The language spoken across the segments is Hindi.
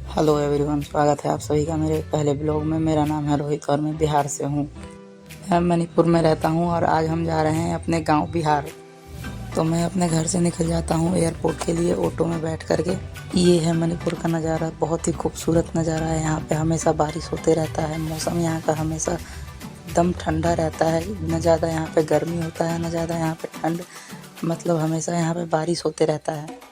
हेलो एवरीवन, स्वागत है आप सभी का मेरे पहले ब्लॉग में। मेरा नाम है रोहित और मैं बिहार से हूँ। मैं मणिपुर में रहता हूँ और आज हम जा रहे हैं अपने गांव बिहार। तो मैं अपने घर से निकल जाता हूँ एयरपोर्ट के लिए ऑटो में बैठ करके। ये है मणिपुर का नज़ारा, बहुत ही खूबसूरत नज़ारा है। यहाँ पे हमेशा बारिश होते रहता है। मौसम यहाँ का हमेशा एकदम ठंडा रहता है। न ज़्यादा यहाँ पे गर्मी होता है, न ज़्यादा यहाँ पे ठंड। मतलब हमेशा यहाँ पे बारिश होते रहता है।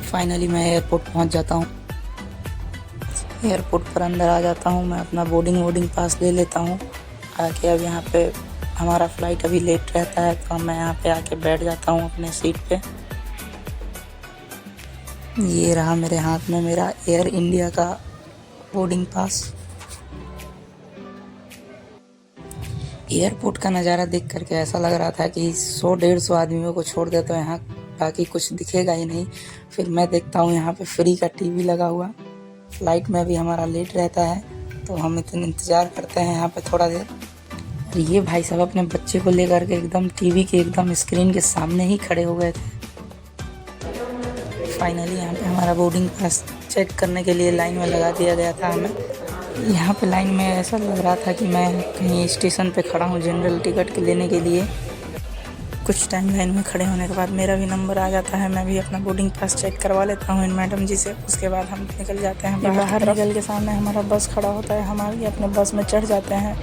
फाइनली मैं एयरपोर्ट पहुँच जाता हूँ। एयरपोर्ट पर अंदर आ जाता हूँ। मैं अपना बोर्डिंग पास ले लेता हूँ आके। अब यहाँ पे हमारा फ़्लाइट अभी लेट रहता है, तो मैं यहाँ पे आके बैठ जाता हूँ अपने सीट पे। ये रहा मेरे हाथ में मेरा एयर इंडिया का बोर्डिंग पास। एयरपोर्ट का नज़ारा देख करके ऐसा लग रहा था कि 100-150 आदमियों को छोड़ दे तो यहाँ बाकी कुछ दिखेगा ही नहीं। फिर मैं देखता हूँ यहाँ पे फ्री का टीवी लगा हुआ। फ़्लाइट में भी हमारा लेट रहता है, तो हम इतना इंतज़ार करते हैं यहाँ पे थोड़ा देर। और ये भाई साहब अपने बच्चे को लेकर के एकदम टीवी के एकदम स्क्रीन के सामने ही खड़े हो गए थे। फाइनली यहाँ पे हमारा बोर्डिंग पास चेक करने के लिए लाइन में लगा दिया गया था हमें। यहाँ पे लाइन में ऐसा लग रहा था कि मैं कहीं स्टेशन पे खड़ा हूँ जनरल टिकट के लेने के लिए। कुछ टाइम लाइन में खड़े होने के बाद मेरा भी नंबर आ जाता है। मैं भी अपना बोर्डिंग पास चेक करवा लेता हूँ इन मैडम जी से। उसके बाद हम निकल जाते हैं बाहर। निकल के सामने हमारा बस खड़ा होता है। हमारे अपने बस में चढ़ जाते हैं।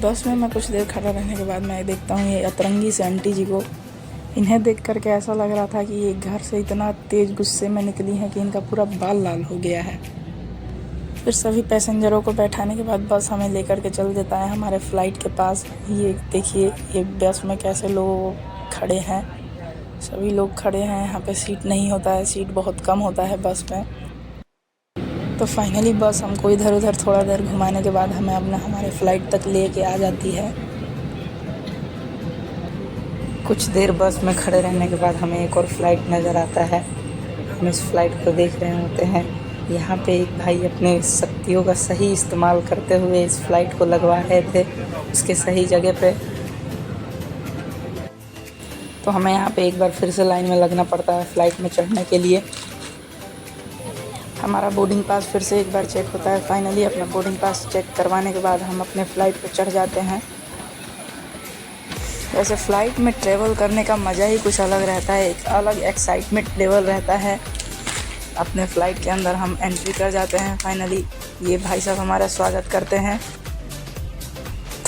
बस में मैं कुछ देर खड़ा रहने के बाद मैं देखता हूँ ये अतरंगी से आंटी जी को। इन्हें देख करके ऐसा लग रहा था कि ये घर से इतना तेज़ गुस्से में निकली हैं कि इनका पूरा बाल लाल हो गया है। फिर सभी पैसेंजरों को बैठाने के बाद बस हमें लेकर के चल देता है हमारे फ़्लाइट के पास। ये देखिए ये बस में कैसे लोग खड़े हैं। सभी लोग खड़े हैं। यहाँ पे सीट नहीं होता है, सीट बहुत कम होता है बस में। तो फाइनली बस हमको इधर उधर थोड़ा देर घुमाने के बाद हमें अपना हमारे फ़्लाइट तक ले के आ जाती है। कुछ देर बस में खड़े रहने के बाद हमें एक और फ़्लाइट नज़र आता है। हम इस फ़्लाइट को देख रहे होते हैं। यहाँ पे एक भाई अपने शक्तियों का सही इस्तेमाल करते हुए इस फ़्लाइट को लगवा रहे थे उसके सही जगह पे। तो हमें यहाँ पे एक बार फिर से लाइन में लगना पड़ता है फ़्लाइट में चढ़ने के लिए। हमारा बोर्डिंग पास फिर से एक बार चेक होता है। फाइनली अपना बोर्डिंग पास चेक करवाने के बाद हम अपने फ़्लाइट पे चढ़ जाते हैं। वैसे फ़्लाइट में ट्रैवल करने का मज़ा ही कुछ अलग रहता है। एक अलग एक्साइटमेंट लेवल रहता है। अपने फ़्लाइट के अंदर हम एंट्री कर जाते हैं। फाइनली ये भाई साहब हमारा स्वागत करते हैं।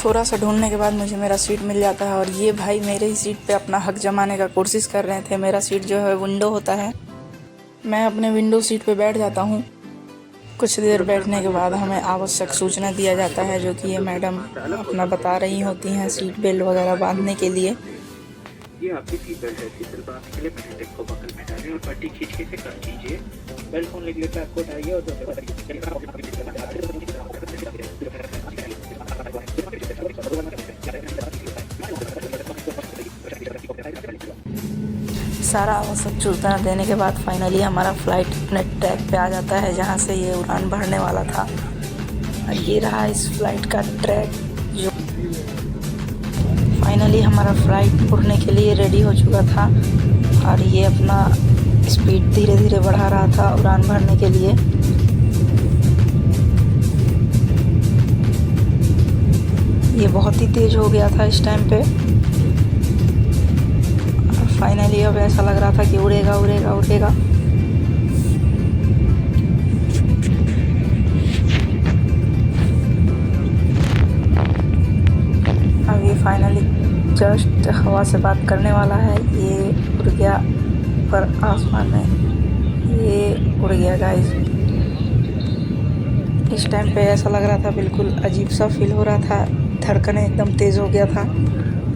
थोड़ा सा ढूंढने के बाद मुझे मेरा सीट मिल जाता है और ये भाई मेरे ही सीट पे अपना हक जमाने का कोशिश कर रहे थे। मेरा सीट जो है विंडो होता है। मैं अपने विंडो सीट पे बैठ जाता हूँ। कुछ देर बैठने के बाद हमें आवश्यक सूचना दिया जाता है, जो कि ये मैडम अपना बता रही होती हैं सीट बेल्ट वगैरह बांधने के लिए। ये आपकी सीट बेल्ट है। सीट बेल्ट बांधने के लिए पहले टेप को बगल में डालें और पट्टी खींच के कर कीजिए। बेल्ट खोलने के लिए पैक को उठाइए और सारा आवश्यक सूचना देने के बाद फाइनली हमारा फ़्लाइट अपने ट्रैक पे आ जाता है जहाँ से ये उड़ान भरने वाला था। और ये रहा इस फ़्लाइट का ट्रैक। जो फाइनली हमारा फ़्लाइट उड़ने के लिए रेडी हो चुका था और ये अपना स्पीड धीरे धीरे बढ़ा रहा था उड़ान भरने के लिए। ये बहुत ही तेज़ हो गया था इस टाइम पे। फाइनली अब ऐसा लग रहा था कि उड़ेगा उड़ेगा उड़ेगा। अब ये फाइनली जस्ट हवा से बात करने वाला है। ये उड़ गया ऊपर आसमान में। ये उड़ गया गाइस। इस टाइम पे ऐसा लग रहा था, बिल्कुल अजीब सा फील हो रहा था। धड़कनें एकदम तेज़ हो गया था।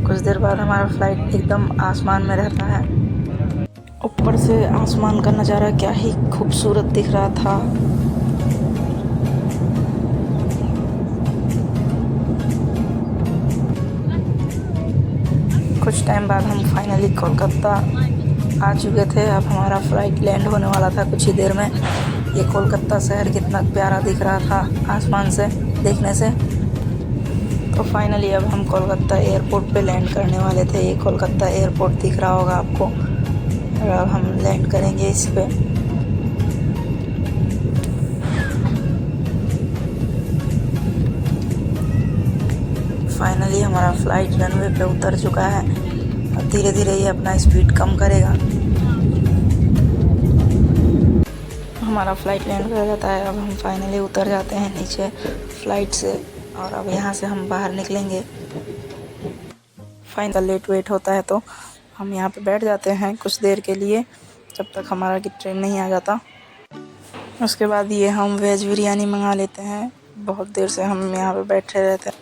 कुछ देर बाद हमारा फ़्लाइट एकदम आसमान में रहता है। ऊपर से आसमान का नज़ारा क्या ही खूबसूरत दिख रहा था। कुछ टाइम बाद हम फाइनली कोलकाता आ चुके थे। अब हमारा फ़्लाइट लैंड होने वाला था कुछ ही देर में। ये कोलकाता शहर कितना प्यारा दिख रहा था आसमान से देखने से। तो फाइनली अब हम कोलकाता एयरपोर्ट पे लैंड करने वाले थे। ये कोलकाता एयरपोर्ट दिख रहा होगा आपको। और अब हम लैंड करेंगे इस पे। हमारा फ्लाइट रनवे पे उतर चुका है। अब धीरे धीरे ये अपना स्पीड कम करेगा। हमारा फ्लाइट लैंड कर जाता है। अब हम फाइनली उतर जाते हैं नीचे फ्लाइट से और अब यहाँ से हम बाहर निकलेंगे। फाइनल लेट वेट होता है तो हम यहाँ पे बैठ जाते हैं कुछ देर के लिए, जब तक हमारा कि ट्रेन नहीं आ जाता। उसके बाद ये हम वेज बिरयानी मंगा लेते हैं। बहुत देर से हम यहाँ पे बैठे रहते हैं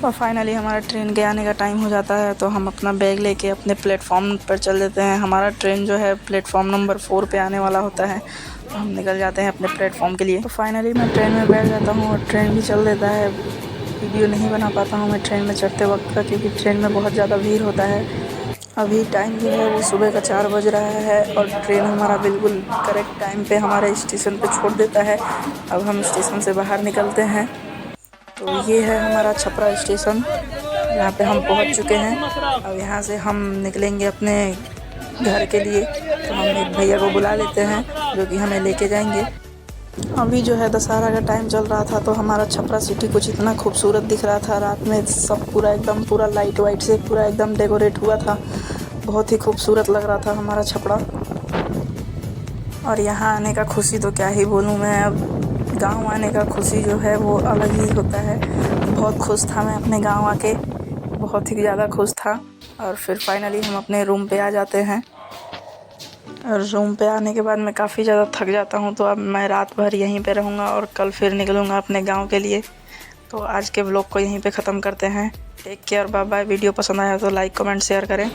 और फाइनली हमारा ट्रेन के आने का टाइम हो जाता है तो हम अपना बैग लेके अपने प्लेटफॉर्म पर चल देते हैं। हमारा ट्रेन जो है प्लेटफॉर्म नंबर 4 पे आने वाला होता है तो हम निकल जाते हैं अपने प्लेटफॉर्म के लिए। तो फाइनली मैं ट्रेन में बैठ जाता हूँ और ट्रेन भी चल देता है। वीडियो नहीं बना पाता हूँ मैं ट्रेन में चढ़ते वक्त का, क्योंकि ट्रेन में बहुत ज़्यादा भीड़ होता है। अभी टाइम जो है वो सुबह का 4 बज रहा है और ट्रेन हमारा बिल्कुल करेक्ट टाइम पे हमारे स्टेशन पे छोड़ देता है। अब हम स्टेशन से बाहर निकलते हैं। तो ये है हमारा छपरा स्टेशन, जहाँ पे हम पहुँच चुके हैं। अब यहाँ से हम निकलेंगे अपने घर के लिए। तो हम एक भैया को बुला लेते हैं जो कि हमें लेके जाएंगे। अभी जो है दशहरा का टाइम चल रहा था तो हमारा छपरा सिटी कुछ इतना खूबसूरत दिख रहा था। रात में सब पूरा लाइट वाइट से पूरा एकदम डेकोरेट हुआ था। बहुत ही खूबसूरत लग रहा था हमारा छपरा। और यहाँ आने का खुशी तो क्या ही बोलूँ मैं। अब गांव आने का खुशी जो है वो अलग ही होता है। बहुत खुश था मैं अपने गांव आके, बहुत ही ज़्यादा खुश था। और फिर फाइनली हम अपने रूम पे आ जाते हैं। और रूम पे आने के बाद मैं काफ़ी ज़्यादा थक जाता हूँ, तो अब मैं रात भर यहीं पे रहूँगा और कल फिर निकलूँगा अपने गांव के लिए। तो आज के व्लॉग को यहीं पे ख़त्म करते हैं। Take care, bye bye. Video पसंद आया तो लाइक कमेंट शेयर करें।